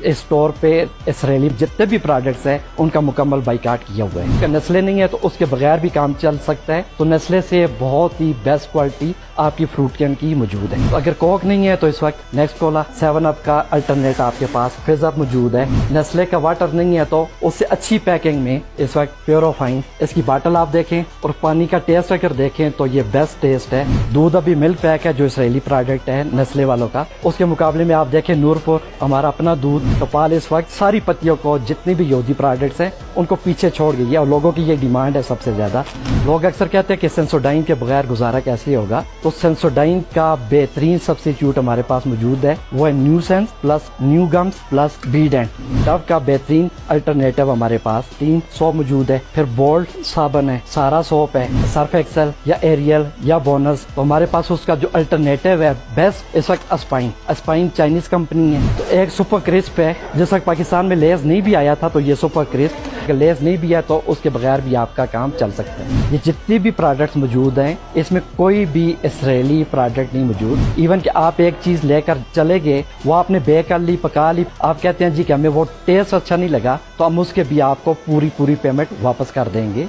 Store पे Israeli जितने भी प्रोडक्ट्स हैं उनका मुकम्मल बाइकाट किया हुआ है। अगर नेस्ले नहीं है तो उसके बगैर भी काम चल सकता है। तो नेस्ले से बहुत ही बेस्ट क्वालिटी आपकी फ्रूट कैन की मौजूद है। तो अगर कोक नहीं है तो इस वक्त नेक्स्ट कोला 7 अप का अल्टरनेट आपके पास फिज अप मौजूद है। नेस्ले का वाटर नहीं है तो उससे अच्छी पैकिंग में इस वक्त प्योरोफाइन इसकी बाटल आप देखें और पानी का टेस्ट अगर देखें तो ये बेस्ट टेस्ट है। दूध अभी मिल्क पैक है जो इसराइली प्रोडक्ट है नेस्ले वालों का। उसके मुकाबले में आप देखें नूरपुर हमारा अपना दूध कपाल इस वक्त सारी पत्तियों को जितनी भी योदी प्रोडक्ट्स हैं उनको पीछे छोड़ गई है और लोगों की ये डिमांड है सबसे ज्यादा। लोग अक्सर कहते हैं कि सेंसोडाइन के बगैर गुजारा कैसे होगा, तो सेंसोडाइन का बेहतरीन सब्स्टिट्यूट हमारे पास मौजूद है, वो है new sense plus new gums plus Beed and. Dove का बेहतरीन अल्टरनेटिव हमारे पास 3 सोप मौजूद है। फिर बोल्ड साबन है, सारा सोप है, सर्फ एक्सेल या एरियल या बोनस। तो हमारे पास उसका जो अल्टरनेटिव है बेस्ट इस वक्त अस्पाइन। अस्पाइन चाइनीज कंपनी है। तो एक सुपर क्रिस्प है, जिस वक्त पाकिस्तान में लेज नहीं भी आया था तो ये सुपर क्रिस्प, अगर लेज नहीं भी है तो उसके बगैर भी आपका काम चल सकता है। ये जितनी भी प्रोडक्ट्स मौजूद हैं इसमें कोई भी इसराइली प्रोडक्ट नहीं मौजूद। इवन कि आप एक चीज लेकर चले गए, वो आपने बेक कर ली, पका ली, आप कहते हैं जी कि हमें वो टेस्ट अच्छा नहीं लगा, तो हम उसके भी आपको पूरी पेमेंट वापस कर देंगे।